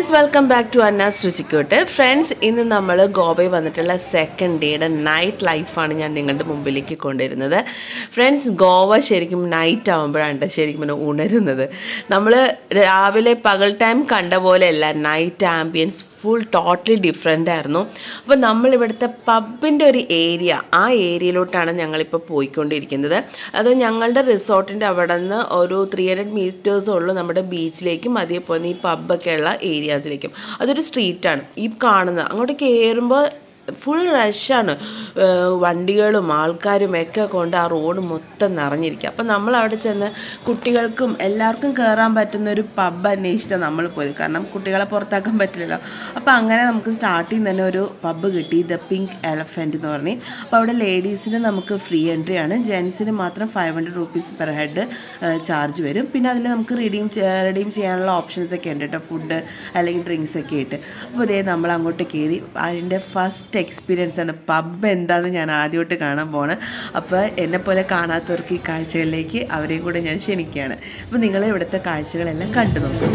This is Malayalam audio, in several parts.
Friends, welcome back to Annas Ruchikkoottu. Friends, ഇന്ന് നമ്മൾ ഗോവയിൽ വന്നിട്ടുള്ള സെക്കൻഡ് ഡേയുടെ നൈറ്റ് ലൈഫാണ് ഞാൻ നിങ്ങളുടെ മുമ്പിലേക്ക് കൊണ്ടുവരുന്നത്. ഫ്രണ്ട്സ്, ഗോവ ശരിക്കും നൈറ്റ് ആകുമ്പോഴാണ് ശരിക്കും ഉണരുന്നത്. നമ്മൾ രാവിലെ പകൽ ടൈം കണ്ട പോലെയല്ല, night ambience full totally different ആയിരുന്നു. അപ്പോൾ നമ്മളിവിടുത്തെ പബ്ബിൻ്റെ ഒരു ഏരിയ, ആ ഏരിയയിലോട്ടാണ് ഞങ്ങളിപ്പോൾ പോയിക്കൊണ്ടിരിക്കുന്നത്. അത് ഞങ്ങളുടെ റിസോർട്ടിൻ്റെ അവിടെ നിന്ന് ഒരു 300 മീറ്റേഴ്സ് ഉള്ളൂ നമ്മുടെ ബീച്ചിലേക്കും അതേപോലെ ഈ പബ്ബൊക്കെ ഉള്ള ഏരിയാസിലേക്കും. അതൊരു സ്ട്രീറ്റാണ് ഈ കാണുന്നത്. അങ്ങോട്ട് കയറുമ്പോൾ ഫുൾ റഷാണ്, വണ്ടികളും ആൾക്കാരും ഒക്കെ കൊണ്ട് ആ റോഡ് മൊത്തം നിറഞ്ഞിരിക്കുക. അപ്പം നമ്മൾ അവിടെ ചെന്ന് കുട്ടികൾക്കും എല്ലാവർക്കും കയറാൻ പറ്റുന്ന ഒരു പബ്ബ് അന്വേഷിച്ചാണ് നമ്മൾ പോയത്. കാരണം കുട്ടികളെ പുറത്താക്കാൻ പറ്റില്ലല്ലോ. അപ്പോൾ അങ്ങനെ നമുക്ക് സ്റ്റാർട്ടിങ് തന്നെ ഒരു പബ്ബ് കിട്ടി, ദ പിങ്ക് എലഫൻറ്റ് എന്ന് പറഞ്ഞ്. അപ്പോൾ അവിടെ ലേഡീസിന് നമുക്ക് ഫ്രീ എൻട്രി ആണ്, ജെൻസിന് മാത്രം 500 rupees പെർ ഹെഡ് ചാർജ് വരും. പിന്നെ അതിൽ നമുക്ക് റെഡീം ചെയ്യാനുള്ള ഓപ്ഷൻസ് ഒക്കെ ഉണ്ട് കേട്ടോ, ഫുഡ് അല്ലെങ്കിൽ ഡ്രിങ്ക്സ് ഒക്കെ ആയിട്ട്. അപ്പോൾ ഇതേ നമ്മൾ അങ്ങോട്ട് കയറി. അതിൻ്റെ ഫസ്റ്റ് എക്സ്പീരിയൻസ് ആണ്. പബ്ബ് എന്താണെന്ന് ഞാൻ ആദ്യമായിട്ട് കാണാൻ പോകണം. അപ്പോൾ എന്നെപ്പോലെ കാണാത്തവർക്ക് ഈ കാഴ്ചകളിലേക്ക് അവരെയും കൂടെ ഞാൻ ക്ഷണിക്കുകയാണ്. അപ്പോൾ നിങ്ങൾ ഇവിടുത്തെ കാഴ്ചകളെല്ലാം കണ്ടു നോക്കും.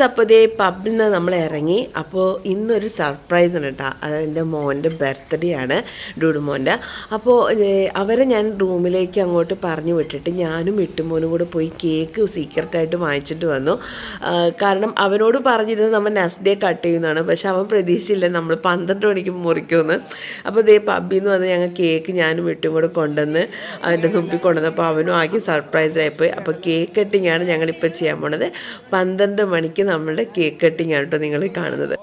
അപ്പോൾ ഇതേ പബ്ബിൽ നിന്ന് നമ്മൾ ഇറങ്ങി. അപ്പോൾ ഇന്നൊരു സർപ്രൈസ് ഉണ്ട് കേട്ടോ. അതെൻ്റെ മോൻ്റെ ബർത്ത്ഡേ ആണ്, ഡൂഡുമോൻ്റെ. അപ്പോൾ അവരെ ഞാൻ റൂമിലേക്ക് അങ്ങോട്ട് പറഞ്ഞു വിട്ടിട്ട് ഞാനും ഇട്ടുമോനും കൂടെ പോയി കേക്ക് സീക്രട്ടായിട്ട് വാങ്ങിച്ചിട്ട് വന്നു. കാരണം അവനോട് പറഞ്ഞിരുന്നത് നമ്മൾ നെക്സ്റ്റ് ഡേ കട്ട് ചെയ്യുന്നതാണ്. പക്ഷെ അവൻ പ്രതീക്ഷയില്ല നമ്മൾ 12 മണിക്ക് മുറിക്കുമെന്ന്. അപ്പോൾ ഇതേ പബ്ബിൽ നിന്ന് വന്ന് ഞങ്ങൾ കേക്ക് ഞാനും ഇട്ടും കൂടെ കൊണ്ടുവന്ന് അവൻ്റെ തുമ്പി കൊണ്ടുവന്ന്. അപ്പോൾ അവനും ആക്കി സർപ്രൈസ് ആയിപ്പോയി. അപ്പോൾ കേക്ക് കട്ടിങ്ങാണ് ഞങ്ങളിപ്പോൾ ചെയ്യാൻ പോണത്. 12 മണിക്ക് നമ്മളുടെ കേക്ക് കട്ടിങ് ആണ് കേട്ടോ നിങ്ങൾ കാണുന്നത്.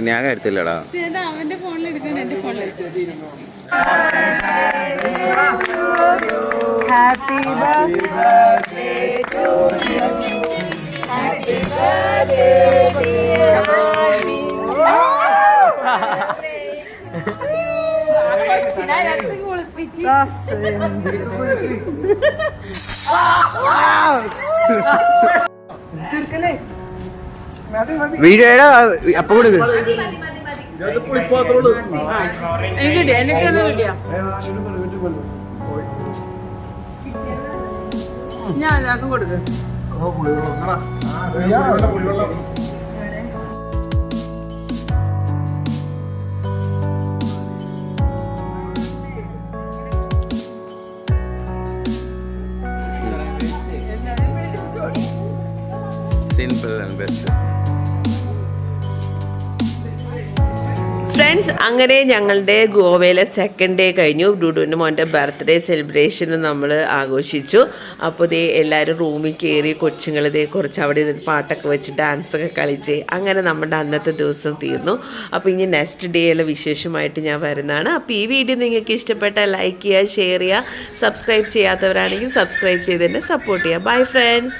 ഞാൻ കാര്യത്തില്ലടാ. അവന്റെ ഫോണിൽ എടുക്കണം, എന്റെ ഫോണിൽ. Happy birthday to you. Happy birthday dear Rashmi. Video അപ്പൊ കൊടുക്ക്. ഞാൻ എല്ലാവർക്കും കൊടുക്ക്. Simple and best. ഫ്രണ്ട്സ്, അങ്ങനെ ഞങ്ങളുടെ ഗോവയിലെ സെക്കൻഡ് ഡേ കഴിഞ്ഞു. ഡുഡുവിൻ്റെ മോൻ്റെ ബർത്ത്ഡേ സെലിബ്രേഷന് നമ്മൾ ആഘോഷിച്ചു. അപ്പോൾ ഇതേ എല്ലാവരും റൂമിൽ കയറി കൊച്ചുങ്ങൾ ഇതേ കുറച്ച് അവിടെ നിന്ന് പാട്ടൊക്കെ വെച്ച് ഡാൻസൊക്കെ കളിച്ച് അങ്ങനെ നമ്മുടെ അന്നത്തെ ദിവസം തീർന്നു. അപ്പോൾ ഇനി നെക്സ്റ്റ് ഡേയുള്ള വിശേഷമായിട്ട് ഞാൻ വരുന്നതാണ്. അപ്പോൾ ഈ വീഡിയോ നിങ്ങൾക്ക് ഇഷ്ടപ്പെട്ടാൽ ലൈക്ക് ചെയ്യുക, ഷെയർ ചെയ്യുക, സബ്സ്ക്രൈബ് ചെയ്യാത്തവരാണെങ്കിൽ സബ്സ്ക്രൈബ് ചെയ്ത് തന്നെ സപ്പോർട്ട് ചെയ്യുക. Bye friends.